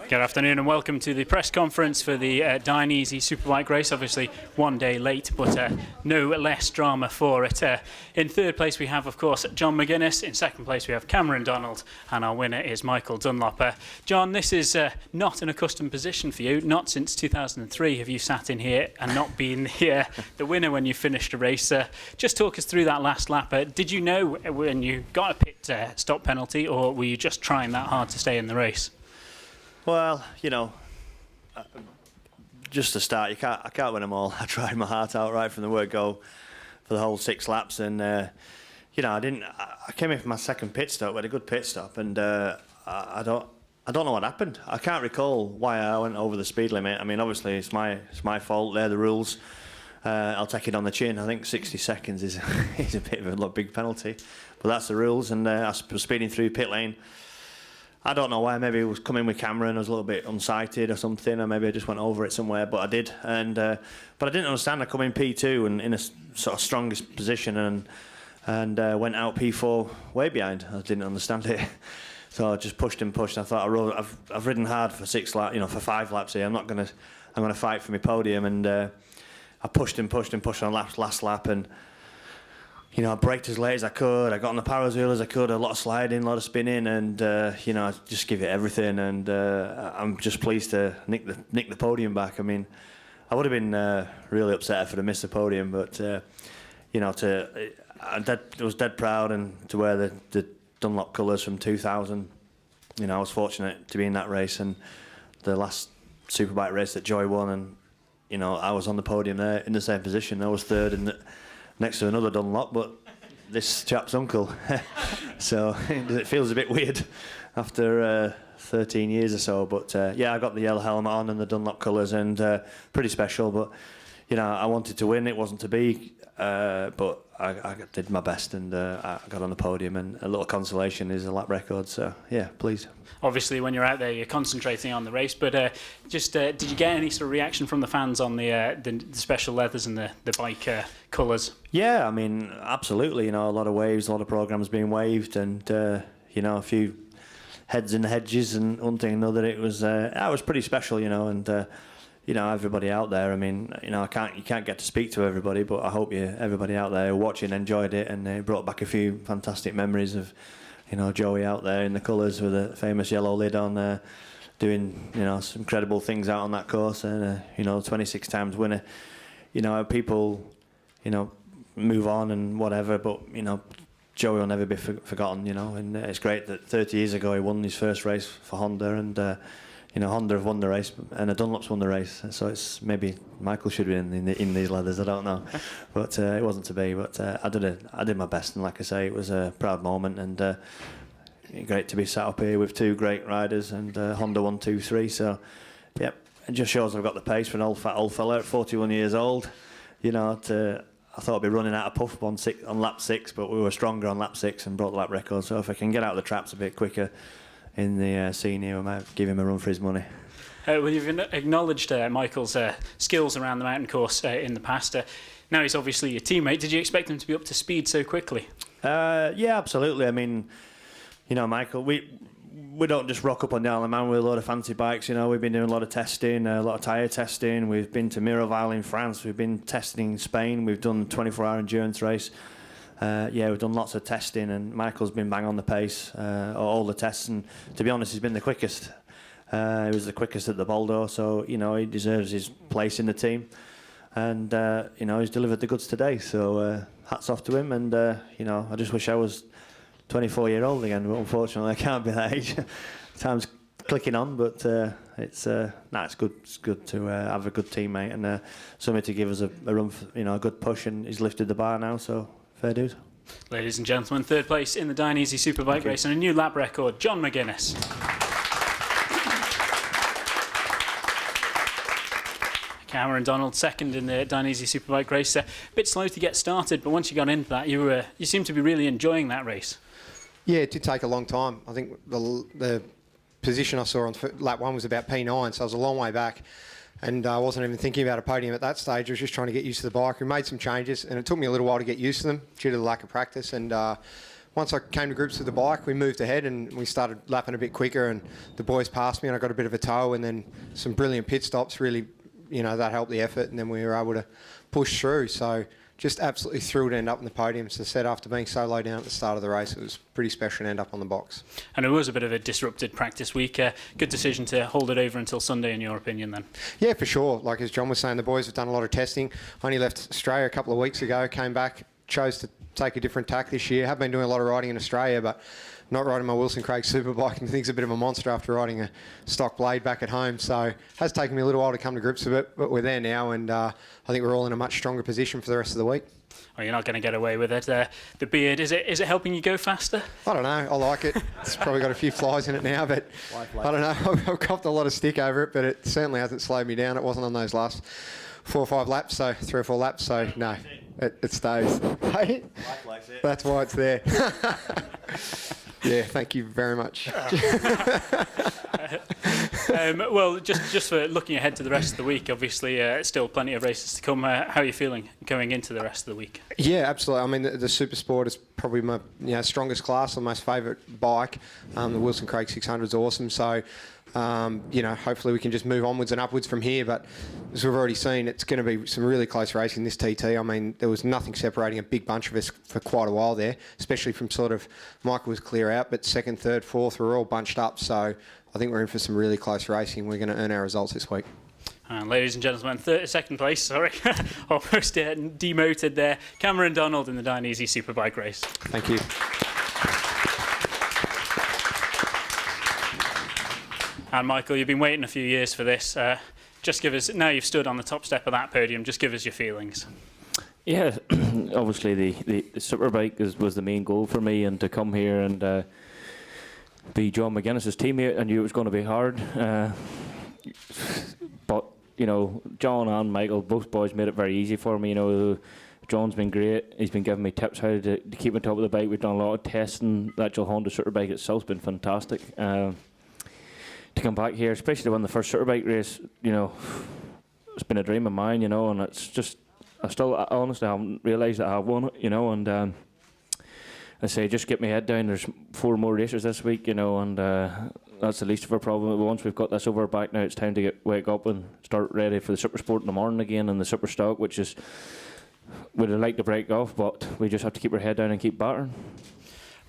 Good afternoon and welcome to the press conference for the Dainese Superbike race. Obviously one day late, but no less drama for it. In third place we have, of course, John McGuinness. In second place we have Cameron Donald, and our winner is Michael Dunlop. John, this is not an accustomed position for you. Not since 2003 have you sat in here and not been the winner when you finished a race. Just talk us through that last lap. Did you know when you got a pit stop penalty, or were you just trying that hard to stay in the race? Well, you know, just to start, I can't win them all. I tried my heart out right from the word go for the whole 6 laps, and you know, I came in for my second pit stop. We had a good pit stop, and I don't know what happened. I can't recall why I went over the speed limit. I mean, obviously it's my fault. They're the rules. I'll take it on the chin. I think 60 seconds is a bit of a big penalty, but that's the rules. And I was speeding through pit lane. I don't know why. Maybe it was coming with camera and I was a little bit unsighted or something, or maybe I just went over it somewhere. But I did, and but I didn't understand. I come in P2 and in a sort of strongest position, and went out P4 way behind. I didn't understand it, so I just pushed and pushed. I thought I've ridden hard for 6 laps, for 5 laps here. I'm gonna fight for my podium, and I pushed and pushed and pushed on last lap, and I braked as late as I could. I got on the power wheel as I could. A lot of sliding, a lot of spinning, and I just give it everything. And I'm just pleased to nick the podium back. I mean, I would have been really upset if I'd have missed the podium, but I was dead proud, and to wear the Dunlop colours from 2000. I was fortunate to be in that race, and the last Superbike race that Joy won, and I was on the podium there in the same position. I was third next to another Dunlop, but this chap's uncle. So it feels a bit weird after 13 years or so. But yeah, I got the yellow helmet on and the Dunlop colours, and pretty special. But I wanted to win. It wasn't to be, but I did my best, and I got on the podium. And a little consolation is a lap record. So yeah, pleased. Obviously, when you're out there, you're concentrating on the race. But did you get any sort of reaction from the fans on the special leathers and the bike colours? Yeah, I mean, absolutely. A lot of waves, a lot of programmes being waved, and a few heads in the hedges and one thing and another. It was pretty special, and everybody out there. I mean, you can't get to speak to everybody, but I hope everybody out there watching enjoyed it, and it brought back a few fantastic memories of Joey out there in the colours with a famous yellow lid on, doing some incredible things out on that course, and 26 times winner. People move on and whatever, but Joey will never be forgotten. And it's great that 30 years ago he won his first race for Honda, and Honda have won the race, and the Dunlops won the race. So it's maybe Michael should be in these leathers. I don't know, but it wasn't to be. But I did my best, and like I say, it was a proud moment, and great to be sat up here with 2 great riders, and Honda 1, 2, 3. So yep, it just shows I've got the pace for an old fella at 41 years old. I thought I'd be running out of puff on lap 6, but we were stronger on lap 6 and broke the lap record. So if I can get out of the traps a bit quicker in the senior, I might give him a run for his money. Well, you've acknowledged Michael's skills around the mountain course in the past. Now he's obviously your teammate. Did you expect him to be up to speed so quickly? Yeah, absolutely. I mean, Michael, we don't just rock up and down the mountain with a lot of fancy bikes. We've been doing a lot of testing, a lot of tyre testing. We've been to Mireval in France. We've been testing in Spain. We've done 24-hour endurance race. We've done lots of testing, and Michael's been bang on the pace, all the tests, and to be honest, he's been the quickest. He was the quickest at the Boldo, so he deserves his place in the team, and he's delivered the goods today. So hats off to him, and I just wish I was 24-year-old again, but unfortunately I can't be that age. Time's clicking on, but it's good. It's good to have a good teammate and somebody to give us a run, a good push, and he's lifted the bar now, so fair dues. Ladies and gentlemen, third place in the Dainese Superbike race and a new lap record, John McGuinness. Cameron Donald second in the Dainese Superbike race. A bit slow to get started, but once you got into that, you seemed to be really enjoying that race. Yeah, it did take a long time. I think the position I saw on lap 1 was about P9, so I was a long way back. And I wasn't even thinking about a podium at that stage. I was just trying to get used to the bike. We made some changes, and it took me a little while to get used to them due to the lack of practice. And once I came to grips with the bike, we moved ahead and we started lapping a bit quicker, and the boys passed me and I got a bit of a tow, and then some brilliant pit stops really, that helped the effort, and then we were able to push through. So just absolutely thrilled to end up in the podium. As I said, after being so low down at the start of the race, it was pretty special to end up on the box. And it was a bit of a disrupted practice week. Good decision to hold it over until Sunday, in your opinion, then? Yeah, for sure. Like as John was saying, the boys have done a lot of testing. I only left Australia a couple of weeks ago, came back, chose to take a different tack this year. Have been doing a lot of riding in Australia, but not riding my Wilson Craig Superbike, and things a bit of a monster after riding a stock blade back at home. So it has taken me a little while to come to grips with it, but we're there now, and I think we're all in a much stronger position for the rest of the week. Well, you're not going to get away with it. The beard, is it helping you go faster? I don't know. I like it. It's probably got a few flies in it now, but I don't know. I've copped a lot of stick over it, but it certainly hasn't slowed me down. It wasn't on those last 4 or 5 laps, so 3 or 4 laps. So no, it stays. Hey, that's why it's there. Yeah, thank you very much. Well, just for looking ahead to the rest of the week, obviously still plenty of races to come. How are you feeling going into the rest of the week? Yeah, absolutely. I mean, the Super Sport is probably my strongest class, and most favourite bike. The Wilson Craig 600 is awesome. So, hopefully we can just move onwards and upwards from here. But as we've already seen, it's going to be some really close racing this TT. I mean, there was nothing separating a big bunch of us for quite a while there, especially from sort of Michael was clear out, but second, third, fourth, we're all bunched up. So I think we're in for some really close racing. We're going to earn our results this week. And ladies and gentlemen, second place, almost demoted there, Cameron Donald in the Dainese Superbike race. Thank you. And Michael, you've been waiting a few years for this. Just give us, now you've stood on the top step of that podium, just give us your feelings. Yeah, obviously the Superbike was the main goal for me, and to come here and be John McGuinness's teammate, I knew it was going to be hard. But, John and Michael, both boys made it very easy for me. John's been great. He's been giving me tips how to keep on top of the bike. We've done a lot of testing. The actual Honda Superbike itself has been fantastic. To come back here, especially to win the first Superbike race, it's been a dream of mine, and it's just, I honestly haven't realised that I have won it, and I say just get my head down. There's 4 more races this week, and that's the least of our problem. Once we've got this over our back now, it's time to wake up and start ready for the Super Sport in the morning again, and the Super Stock, which is, we'd like to break off, but we just have to keep our head down and keep battering.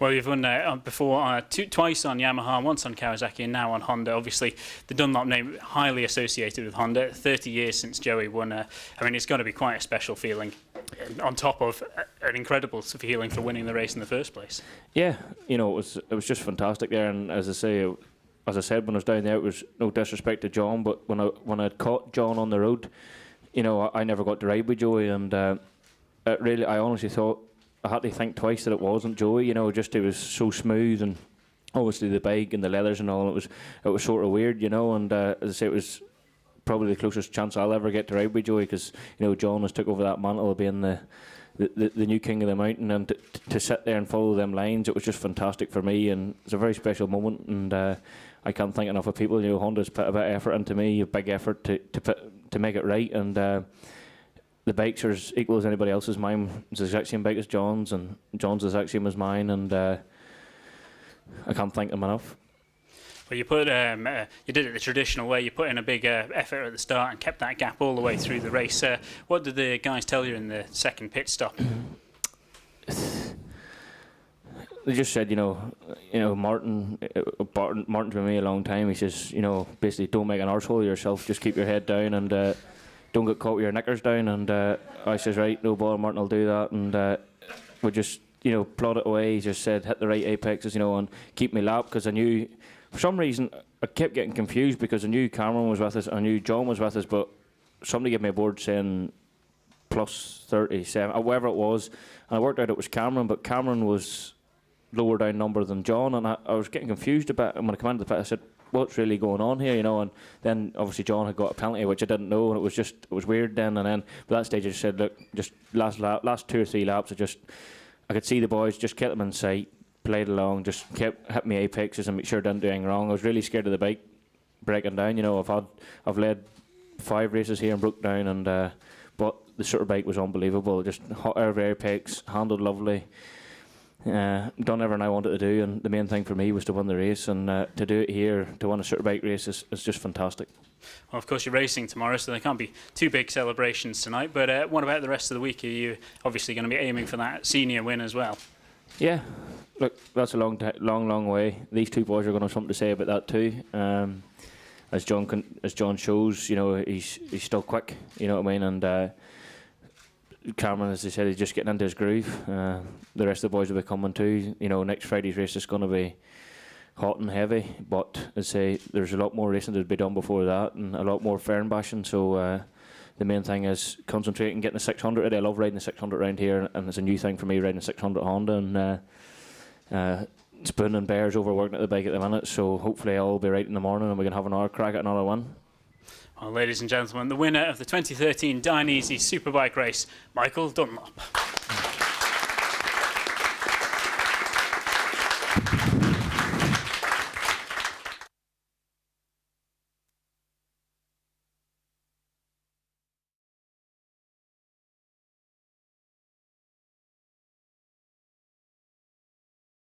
Well, you've won before, twice on Yamaha, once on Kawasaki, and now on Honda. Obviously, the Dunlop name highly associated with Honda. 30 years since Joey won. It's got to be quite a special feeling, on top of an incredible feeling for winning the race in the first place. Yeah, it was just fantastic there. And as I said when I was down there, it was no disrespect to John, but when I caught John on the road, I never got to ride with Joey, and I honestly thought, I had to think twice that it wasn't Joey. It was so smooth, and obviously the bike and the leathers and all. It was sort of weird, And as I say, it was probably the closest chance I'll ever get to ride with Joey, because John has took over that mantle of being the new king of the mountain, and to sit there and follow them lines, it was just fantastic for me, and it's a very special moment. And I can't thank enough of people. Honda's put a bit of effort into me, a big effort to make it right, and. The bikes are as equal as anybody else's. Mine is the exact same bike as John's, and John's the exact same as mine, and I can't thank them enough. Well, you did it the traditional way. You put in a big effort at the start and kept that gap all the way through the race. What did the guys tell you in the second pit stop? They just said, Martin's been with me a long time. He says, basically, don't make an arsehole of yourself. Just keep your head down and. Don't get caught with your knickers down, and I says, right, no bother, Martin will do that, and we just, plod it away. He just said, hit the right apexes, and keep me lap, because I knew, for some reason, I kept getting confused, because I knew Cameron was with us, I knew John was with us, but somebody gave me a board saying plus 37, or whatever it was, and I worked out it was Cameron, but Cameron was lower down number than John, and I was getting confused a bit, and when I came into the pit, I said, what's really going on here, and then obviously John had got a penalty, which I didn't know, and it was weird then, and then at that stage I just said, look, just last 2 or 3 laps, I could see the boys, just kept them in sight, played along, just kept hitting me apexes and make sure I didn't do anything wrong. I was really scared of the bike breaking down, I've led 5 races here and broke down, and but the Superbike was unbelievable, just hot air of apex, handled lovely. done everything I wanted to do, and the main thing for me was to win the race, and to do it here, to win a Superbike race is just fantastic. Well, of course, you're racing tomorrow, so there can't be too big celebrations tonight. But what about the rest of the week? Are you obviously going to be aiming for that senior win as well? Yeah, look, that's a long way. These two boys are going to have something to say about that too. As John shows, you know, he's still quick. You know what I mean? And Cameron, as I said, he's just getting into his groove. The rest of the boys will be coming too. You know, next Friday's race is going to be hot and heavy, but as I say, there's a lot more racing to be done before that, and a lot more fair bashing. So the main thing is concentrating, getting the 600 today. I love riding the 600 around here, and it's a new thing for me riding the 600 Honda. And Spoon and Bear's overworking at the bike at the minute, so hopefully I'll be right in the morning and we can have another crack at another one. Well, ladies and gentlemen, the winner of the 2013 Dainese Superbike race, Michael Dunlop.